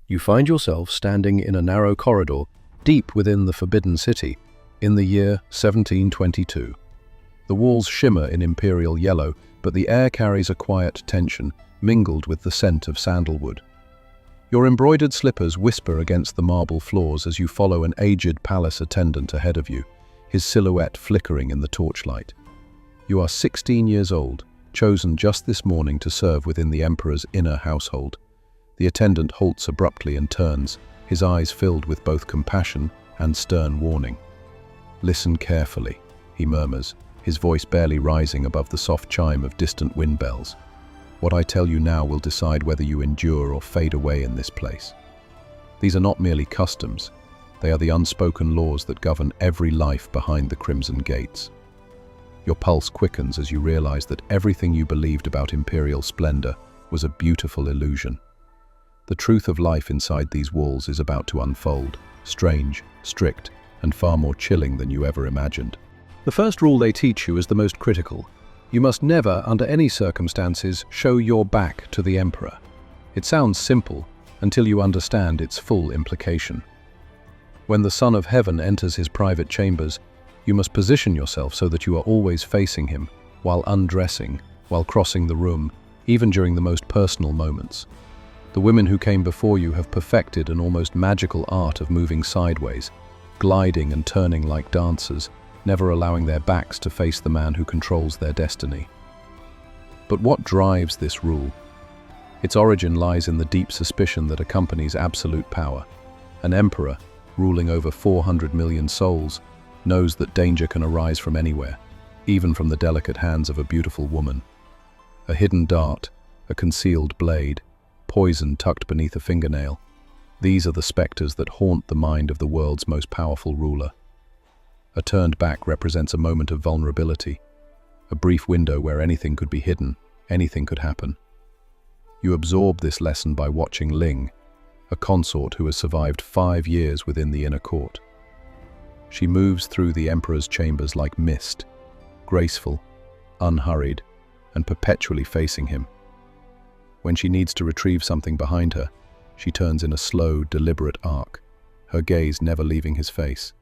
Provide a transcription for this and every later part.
You find yourself standing in a narrow corridor deep within the Forbidden City in the year 1722. The walls shimmer in imperial yellow, but the air carries a quiet tension, mingled with the scent of sandalwood. Your embroidered slippers whisper against the marble floors as you follow an aged palace attendant ahead of you, his silhouette flickering in the torchlight. You are 16 years old, chosen just this morning to serve within the emperor's inner household. The attendant halts abruptly and turns, his eyes filled with both compassion and stern warning. "Listen carefully," he murmurs, his voice barely rising above the soft chime of distant wind bells. "What I tell you now will decide whether you endure or fade away in this place. These are not merely customs, they are the unspoken laws that govern every life behind the crimson gates." Your pulse quickens as you realize that everything you believed about imperial splendor was a beautiful illusion. The truth of life inside these walls is about to unfold, strange, strict, and far more chilling than you ever imagined. The first rule they teach you is the most critical. You must never, under any circumstances, show your back to the emperor. It sounds simple until you understand its full implication. When the Son of Heaven enters his private chambers, you must position yourself so that you are always facing him, while undressing, while crossing the room, even during the most personal moments. The women who came before you have perfected an almost magical art of moving sideways, gliding and turning like dancers, never allowing their backs to face the man who controls their destiny. But what drives this rule? Its origin lies in the deep suspicion that accompanies absolute power. An emperor, ruling over 400 million souls, knows that danger can arise from anywhere, even from the delicate hands of a beautiful woman. A hidden dart, a concealed blade, poison tucked beneath a fingernail. These are the specters that haunt the mind of the world's most powerful ruler. A turned back represents a moment of vulnerability, a brief window where anything could be hidden, anything could happen. You absorb this lesson by watching Ling, a consort who has survived 5 years within the inner court. She moves through the emperor's chambers like mist, graceful, unhurried, and perpetually facing him. When she needs to retrieve something behind her, she turns in a slow, deliberate arc, her gaze never leaving his face.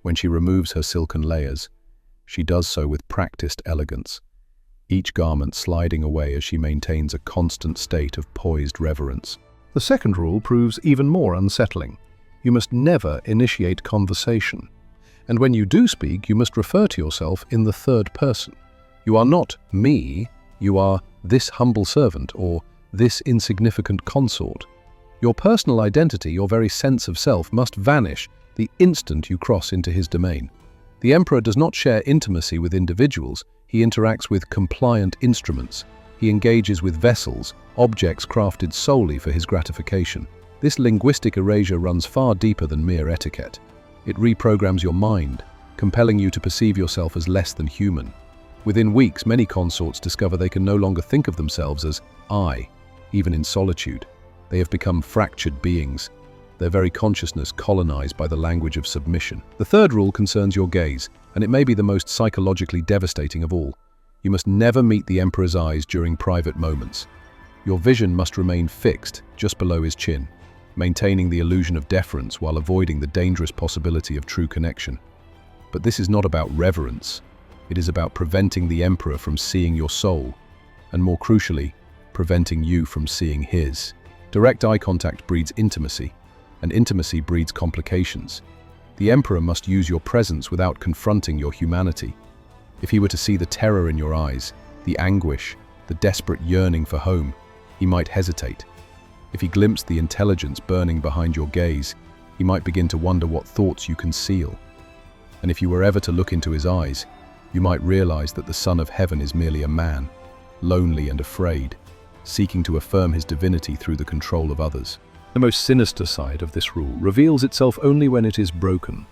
When she removes her silken layers, she does so with practiced elegance, each garment sliding away as she maintains a constant state of poised reverence. The second rule proves even more unsettling. You must never initiate conversation. And when you do speak, you must refer to yourself in the third person. You are not me, you are this humble servant or this insignificant consort. Your personal identity, your very sense of self, must vanish the instant you cross into his domain. The emperor does not share intimacy with individuals, he interacts with compliant instruments. He engages with vessels, objects crafted solely for his gratification. This linguistic erasure runs far deeper than mere etiquette. It reprograms your mind, compelling you to perceive yourself as less than human. Within weeks, many consorts discover they can no longer think of themselves as I, even in solitude. They have become fractured beings, their very consciousness colonized by the language of submission. The third rule concerns your gaze, and it may be the most psychologically devastating of all. You must never meet the emperor's eyes during private moments. Your vision must remain fixed just below his chin, maintaining the illusion of deference while avoiding the dangerous possibility of true connection. But this is not about reverence. It is about preventing the emperor from seeing your soul, and more crucially, preventing you from seeing his. Direct eye contact breeds intimacy, and intimacy breeds complications. The emperor must use your presence without confronting your humanity. If he were to see the terror in your eyes, the anguish, the desperate yearning for home, he might hesitate. If he glimpsed the intelligence burning behind your gaze, he might begin to wonder what thoughts you conceal. And if you were ever to look into his eyes, you might realize that the Son of Heaven is merely a man, lonely and afraid, seeking to affirm his divinity through the control of others. The most sinister side of this rule reveals itself only when it is broken.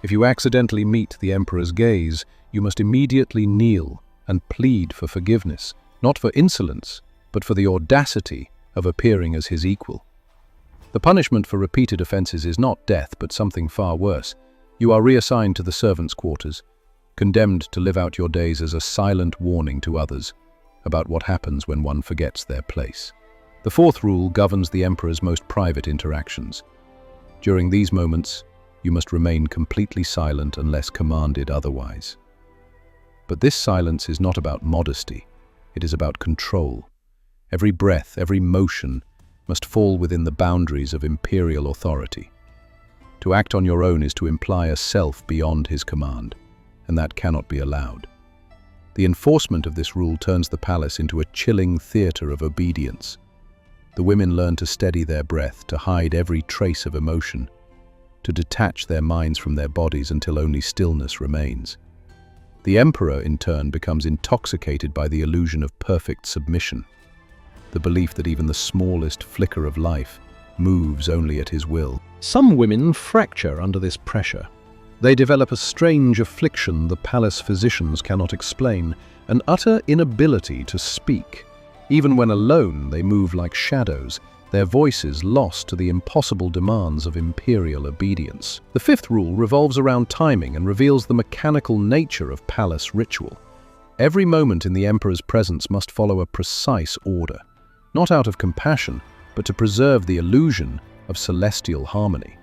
If you accidentally meet the emperor's gaze, you must immediately kneel and plead for forgiveness, not for insolence, but for the audacity of appearing as his equal. The punishment for repeated offenses is not death, but something far worse. You are reassigned to the servants' quarters, condemned to live out your days as a silent warning to others about what happens when one forgets their place. The fourth rule governs the emperor's most private interactions. During these moments, you must remain completely silent unless commanded otherwise. But this silence is not about modesty, it is about control. Every breath, every motion must fall within the boundaries of imperial authority. To act on your own is to imply a self beyond his command, and that cannot be allowed. The enforcement of this rule turns the palace into a chilling theater of obedience. The women learn to steady their breath, to hide every trace of emotion, to detach their minds from their bodies until only stillness remains. The emperor, in turn, becomes intoxicated by the illusion of perfect submission, the belief that even the smallest flicker of life moves only at his will. Some women fracture under this pressure. They develop a strange affliction the palace physicians cannot explain, an utter inability to speak. Even when alone, they move like shadows, their voices lost to the impossible demands of imperial obedience. The fifth rule revolves around timing and reveals the mechanical nature of palace ritual. Every moment in the emperor's presence must follow a precise order, not out of compassion, but to preserve the illusion of celestial harmony.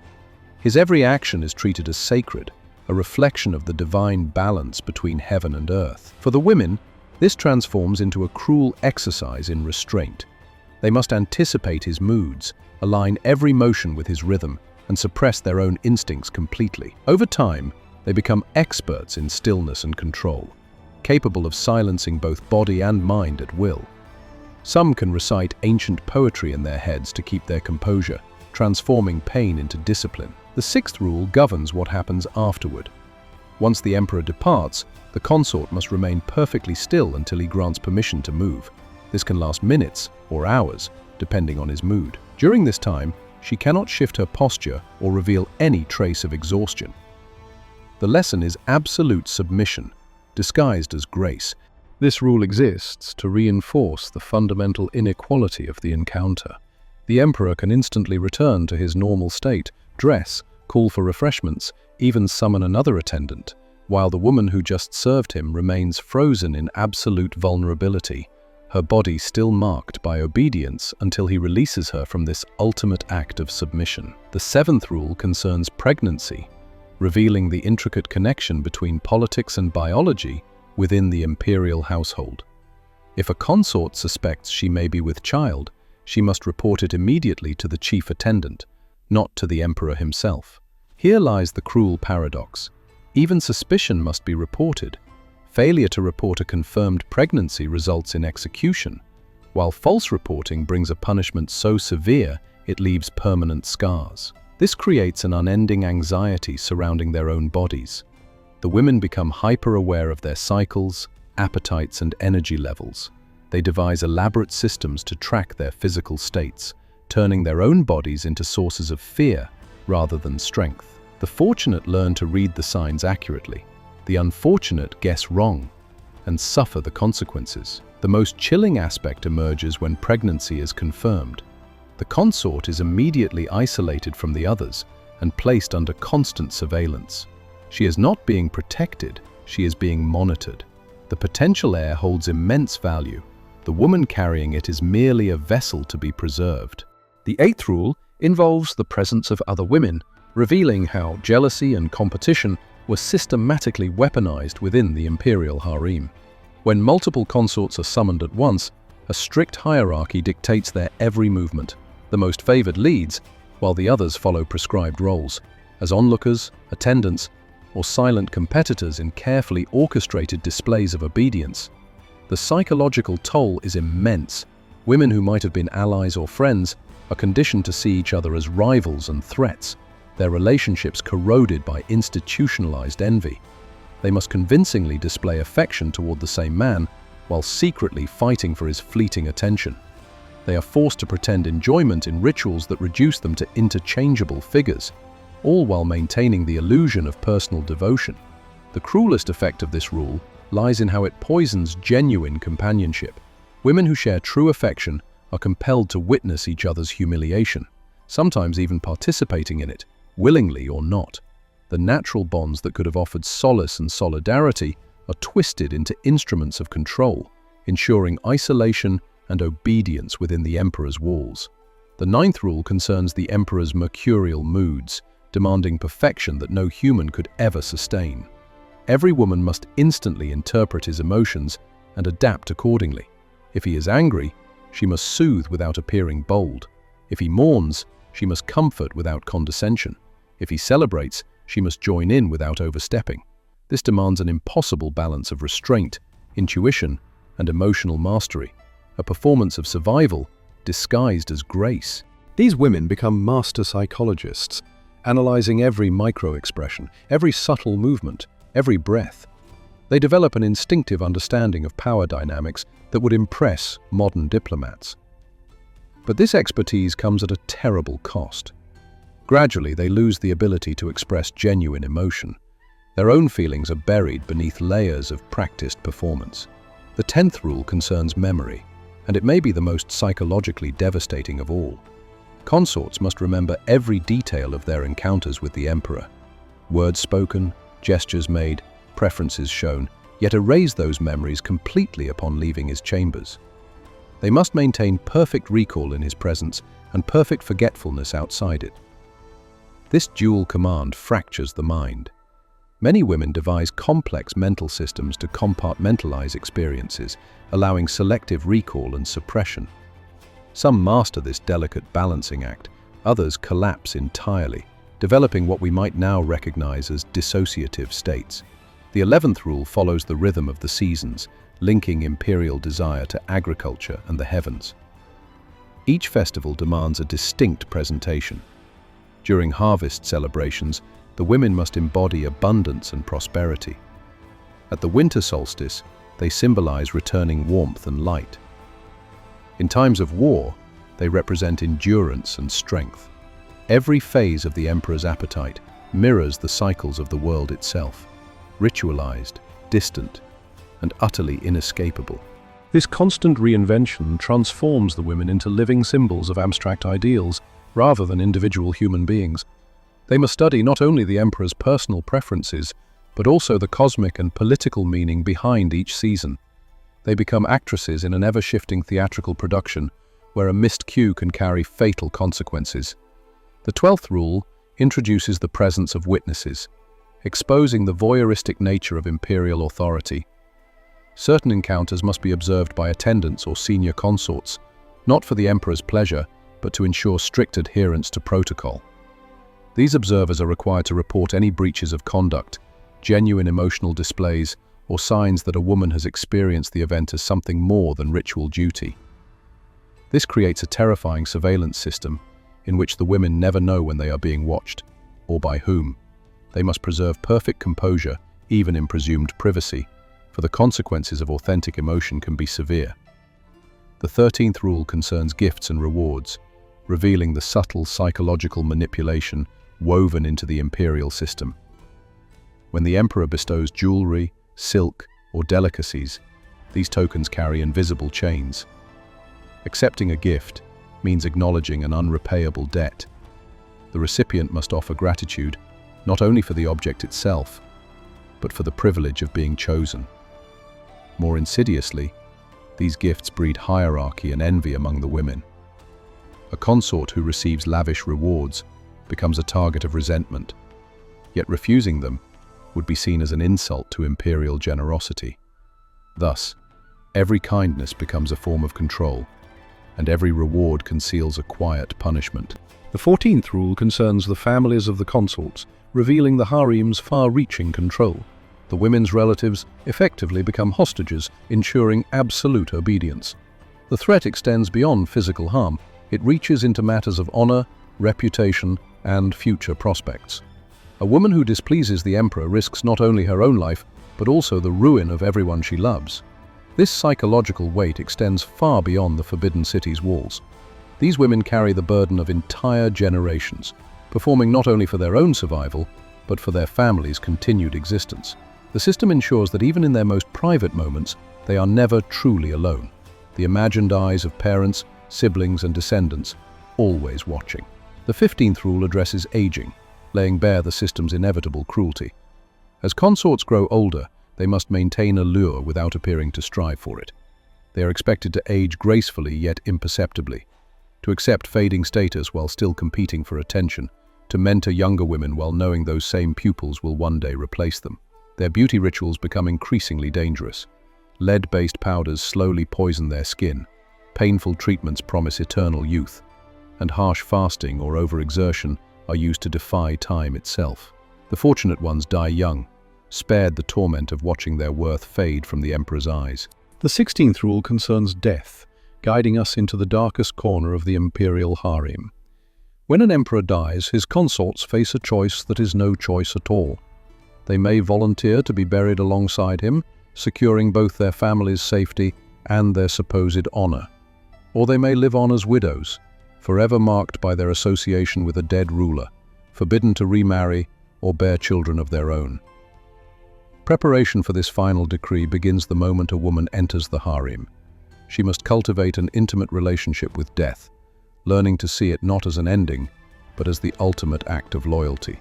His every action is treated as sacred, a reflection of the divine balance between heaven and earth. For the women, this transforms into a cruel exercise in restraint. They must anticipate his moods, align every motion with his rhythm, and suppress their own instincts completely. Over time, they become experts in stillness and control, capable of silencing both body and mind at will. Some can recite ancient poetry in their heads to keep their composure, transforming pain into discipline. The sixth rule governs what happens afterward. Once the emperor departs, the consort must remain perfectly still until he grants permission to move. This can last minutes or hours, depending on his mood. During this time, she cannot shift her posture or reveal any trace of exhaustion. The lesson is absolute submission, disguised as grace. This rule exists to reinforce the fundamental inequality of the encounter. The emperor can instantly return to his normal state, dress, call for refreshments, even summon another attendant, while the woman who just served him remains frozen in absolute vulnerability, her body still marked by obedience until he releases her from this ultimate act of submission. The seventh rule concerns pregnancy, revealing the intricate connection between politics and biology within the imperial household. If a consort suspects she may be with child, she must report it immediately to the chief attendant, not to the emperor himself. Here lies the cruel paradox. Even suspicion must be reported. Failure to report a confirmed pregnancy results in execution, while false reporting brings a punishment so severe it leaves permanent scars. This creates an unending anxiety surrounding their own bodies. The women become hyper-aware of their cycles, appetites, and energy levels. They devise elaborate systems to track their physical states, turning their own bodies into sources of fear rather than strength. The fortunate learn to read the signs accurately. The unfortunate guess wrong and suffer the consequences. The most chilling aspect emerges when pregnancy is confirmed. The consort is immediately isolated from the others and placed under constant surveillance. She is not being protected, she is being monitored. The potential heir holds immense value. The woman carrying it is merely a vessel to be preserved. The eighth rule involves the presence of other women, revealing how jealousy and competition were systematically weaponized within the Imperial Harem. When multiple consorts are summoned at once, a strict hierarchy dictates their every movement. The most favored leads, while the others follow prescribed roles, as onlookers, attendants, or silent competitors in carefully orchestrated displays of obedience. The psychological toll is immense. Women who might have been allies or friends are conditioned to see each other as rivals and threats, their relationships corroded by institutionalized envy. They must convincingly display affection toward the same man while secretly fighting for his fleeting attention. They are forced to pretend enjoyment in rituals that reduce them to interchangeable figures, all while maintaining the illusion of personal devotion. The cruelest effect of this rule lies in how it poisons genuine companionship. Women who share true affection are compelled to witness each other's humiliation, sometimes even participating in it, willingly or not. The natural bonds that could have offered solace and solidarity are twisted into instruments of control, ensuring isolation and obedience within the emperor's walls. The ninth rule concerns the emperor's mercurial moods, demanding perfection that no human could ever sustain. Every woman must instantly interpret his emotions and adapt accordingly. If he is angry, she must soothe without appearing bold. If he mourns, she must comfort without condescension. If he celebrates, she must join in without overstepping. This demands an impossible balance of restraint, intuition, and emotional mastery, a performance of survival disguised as grace. These women become master psychologists, analyzing every micro-expression, every subtle movement, every breath. They develop an instinctive understanding of power dynamics that would impress modern diplomats. But this expertise comes at a terrible cost. Gradually, they lose the ability to express genuine emotion. Their own feelings are buried beneath layers of practiced performance. The 10th rule concerns memory, and it may be the most psychologically devastating of all. Consorts must remember every detail of their encounters with the emperor. Words spoken, gestures made, preferences shown, yet erase those memories completely upon leaving his chambers. They must maintain perfect recall in his presence and perfect forgetfulness outside it. This dual command fractures the mind. Many women devise complex mental systems to compartmentalize experiences, allowing selective recall and suppression. Some master this delicate balancing act, others collapse entirely, developing what we might now recognize as dissociative states. The 11th rule follows the rhythm of the seasons, linking imperial desire to agriculture and the heavens. Each festival demands a distinct presentation. During harvest celebrations, the women must embody abundance and prosperity. At the winter solstice, they symbolize returning warmth and light. In times of war, they represent endurance and strength. Every phase of the emperor's appetite mirrors the cycles of the world itself, ritualized, distant, and utterly inescapable. This constant reinvention transforms the women into living symbols of abstract ideals rather than individual human beings. They must study not only the emperor's personal preferences, but also the cosmic and political meaning behind each season. They become actresses in an ever-shifting theatrical production where a missed cue can carry fatal consequences. The 12th rule introduces the presence of witnesses, exposing the voyeuristic nature of imperial authority. Certain encounters must be observed by attendants or senior consorts, not for the emperor's pleasure, but to ensure strict adherence to protocol. These observers are required to report any breaches of conduct, genuine emotional displays, or signs that a woman has experienced the event as something more than ritual duty. This creates a terrifying surveillance system in which the women never know when they are being watched, or by whom. They must preserve perfect composure, even in presumed privacy, for the consequences of authentic emotion can be severe. The 13th rule concerns gifts and rewards, revealing the subtle psychological manipulation woven into the imperial system. When the emperor bestows jewelry, silk, or delicacies, these tokens carry invisible chains. Accepting a gift means acknowledging an unrepayable debt. The recipient must offer gratitude, not only for the object itself, but for the privilege of being chosen. More insidiously, these gifts breed hierarchy and envy among the women. A consort who receives lavish rewards becomes a target of resentment, yet refusing them would be seen as an insult to imperial generosity. Thus, every kindness becomes a form of control, and every reward conceals a quiet punishment. The 14th rule concerns the families of the consorts, revealing the harem's far-reaching control. The women's relatives effectively become hostages, ensuring absolute obedience. The threat extends beyond physical harm. It reaches into matters of honor, reputation, and future prospects. A woman who displeases the emperor risks not only her own life, but also the ruin of everyone she loves. This psychological weight extends far beyond the Forbidden City's walls. These women carry the burden of entire generations, performing not only for their own survival, but for their family's continued existence. The system ensures that even in their most private moments, they are never truly alone. The imagined eyes of parents, siblings, and descendants, always watching. The 15th rule addresses aging, laying bare the system's inevitable cruelty. As consorts grow older, they must maintain allure without appearing to strive for it. They are expected to age gracefully yet imperceptibly, to accept fading status while still competing for attention, to mentor younger women while knowing those same pupils will one day replace them. Their beauty rituals become increasingly dangerous. Lead-based powders slowly poison their skin, painful treatments promise eternal youth, and harsh fasting or overexertion are used to defy time itself. The fortunate ones die young, spared the torment of watching their worth fade from the emperor's eyes. The 16th rule concerns death, guiding us into the darkest corner of the Imperial Harem. When an emperor dies, his consorts face a choice that is no choice at all. They may volunteer to be buried alongside him, securing both their family's safety and their supposed honor. Or they may live on as widows, forever marked by their association with a dead ruler, forbidden to remarry or bear children of their own. Preparation for this final decree begins the moment a woman enters the harem. She must cultivate an intimate relationship with death, learning to see it not as an ending, but as the ultimate act of loyalty.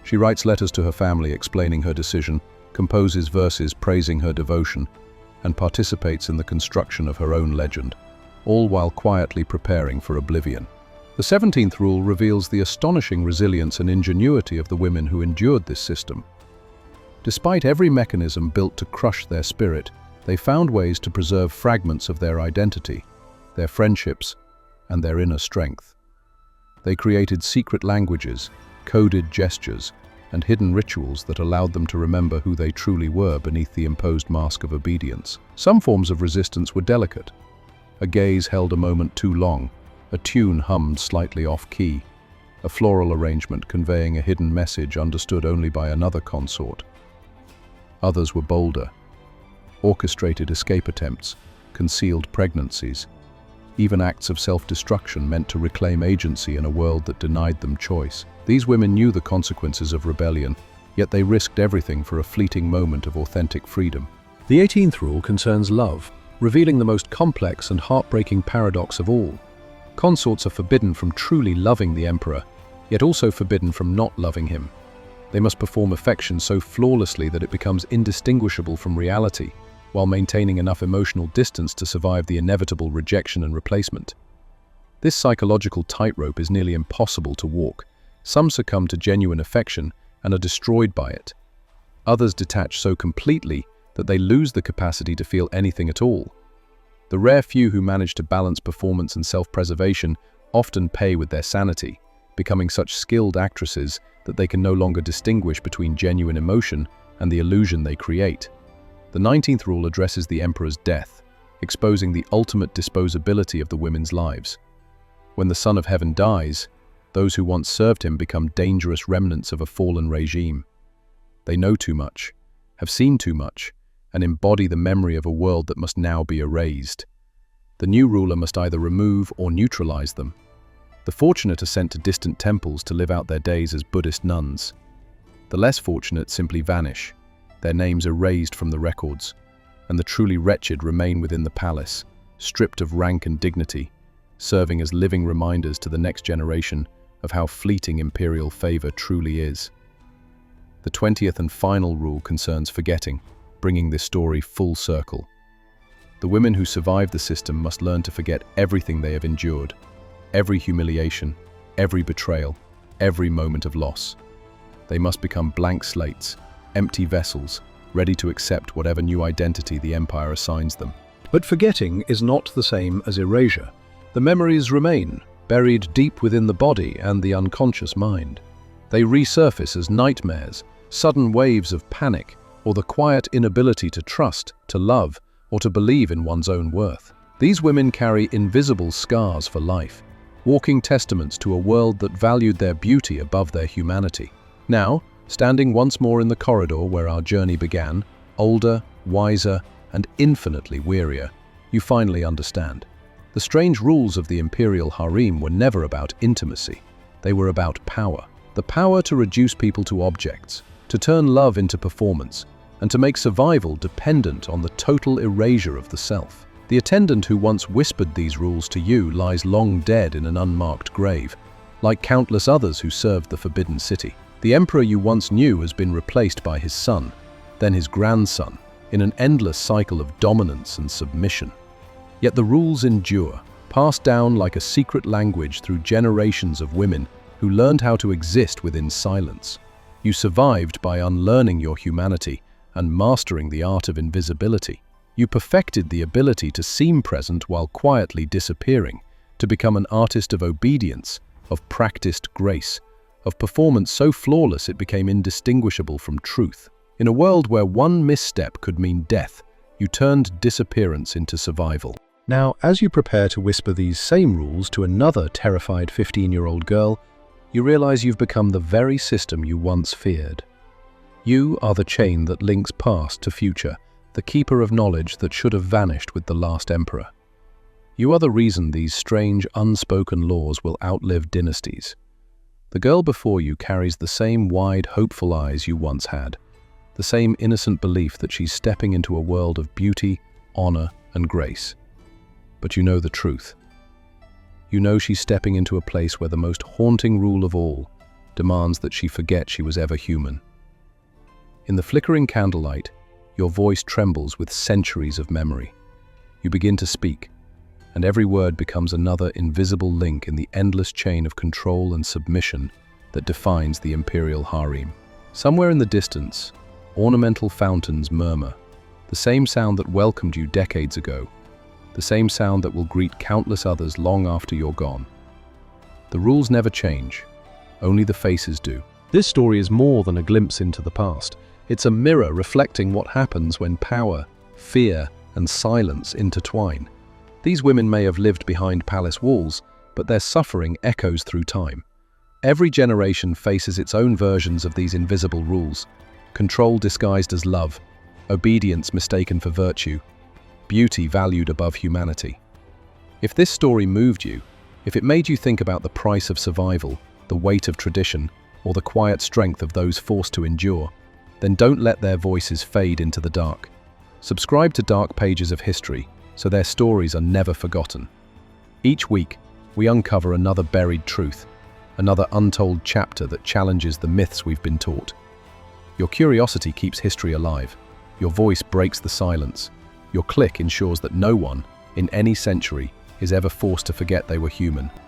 She writes letters to her family explaining her decision, composes verses praising her devotion, and participates in the construction of her own legend, all while quietly preparing for oblivion. The 17th rule reveals the astonishing resilience and ingenuity of the women who endured this system. Despite every mechanism built to crush their spirit, they found ways to preserve fragments of their identity, their friendships, and their inner strength. They created secret languages, coded gestures, and hidden rituals that allowed them to remember who they truly were beneath the imposed mask of obedience. Some forms of resistance were delicate. A gaze held a moment too long, a tune hummed slightly off-key, a floral arrangement conveying a hidden message understood only by another consort. Others were bolder. Orchestrated escape attempts, concealed pregnancies, even acts of self-destruction meant to reclaim agency in a world that denied them choice. These women knew the consequences of rebellion, yet they risked everything for a fleeting moment of authentic freedom. The 18th rule concerns love, revealing the most complex and heartbreaking paradox of all. Consorts are forbidden from truly loving the emperor, yet also forbidden from not loving him. They must perform affection so flawlessly that it becomes indistinguishable from reality, while maintaining enough emotional distance to survive the inevitable rejection and replacement. This psychological tightrope is nearly impossible to walk. Some succumb to genuine affection and are destroyed by it. Others detach so completely that they lose the capacity to feel anything at all. The rare few who manage to balance performance and self-preservation often pay with their sanity, becoming such skilled actresses that they can no longer distinguish between genuine emotion and the illusion they create. The 19th rule addresses the emperor's death, exposing the ultimate disposability of the women's lives. When the Son of Heaven dies, those who once served him become dangerous remnants of a fallen regime. They know too much, have seen too much, and embody the memory of a world that must now be erased. The new ruler must either remove or neutralize them. The fortunate are sent to distant temples to live out their days as Buddhist nuns. The less fortunate simply vanish, their names erased from the records, and the truly wretched remain within the palace, stripped of rank and dignity, serving as living reminders to the next generation of how fleeting imperial favor truly is. The 20th and final rule concerns forgetting, bringing this story full circle. The women who survive the system must learn to forget everything they have endured, every humiliation, every betrayal, every moment of loss. They must become blank slates, empty vessels, ready to accept whatever new identity the empire assigns them. But forgetting is not the same as erasure. The memories remain, buried deep within the body and the unconscious mind. They resurface as nightmares, sudden waves of panic, or the quiet inability to trust, to love, or to believe in one's own worth. These women carry invisible scars for life, walking testaments to a world that valued their beauty above their humanity. Now, standing once more in the corridor where our journey began, older, wiser, and infinitely wearier, you finally understand. The strange rules of the Imperial Harem were never about intimacy. They were about power. The power to reduce people to objects, to turn love into performance, and to make survival dependent on the total erasure of the self. The attendant who once whispered these rules to you lies long dead in an unmarked grave, like countless others who served the Forbidden City. The emperor you once knew has been replaced by his son, then his grandson, in an endless cycle of dominance and submission. Yet the rules endure, passed down like a secret language through generations of women who learned how to exist within silence. You survived by unlearning your humanity and mastering the art of invisibility. You perfected the ability to seem present while quietly disappearing, to become an artist of obedience, of practiced grace, of performance so flawless it became indistinguishable from truth. In a world where one misstep could mean death, you turned disappearance into survival. Now, as you prepare to whisper these same rules to another terrified 15-year-old girl, you realize you've become the very system you once feared. You are the chain that links past to future, the keeper of knowledge that should have vanished with the last emperor. You are the reason these strange, unspoken laws will outlive dynasties. The girl before you carries the same wide, hopeful eyes you once had, the same innocent belief that she's stepping into a world of beauty, honor, and grace. But you know the truth. You know she's stepping into a place where the most haunting rule of all demands that she forget she was ever human. In the flickering candlelight, your voice trembles with centuries of memory. You begin to speak, and every word becomes another invisible link in the endless chain of control and submission that defines the Imperial Harem. Somewhere in the distance, ornamental fountains murmur, the same sound that welcomed you decades ago, the same sound that will greet countless others long after you're gone. The rules never change, only the faces do. This story is more than a glimpse into the past. It's a mirror reflecting what happens when power, fear, and silence intertwine. These women may have lived behind palace walls, but their suffering echoes through time. Every generation faces its own versions of these invisible rules: control disguised as love, obedience mistaken for virtue, beauty valued above humanity. If this story moved you, if it made you think about the price of survival, the weight of tradition, or the quiet strength of those forced to endure, then don't let their voices fade into the dark. Subscribe to Dark Pages of History so their stories are never forgotten. Each week, we uncover another buried truth, another untold chapter that challenges the myths we've been taught. Your curiosity keeps history alive. Your voice breaks the silence. Your click ensures that no one, in any century, is ever forced to forget they were human.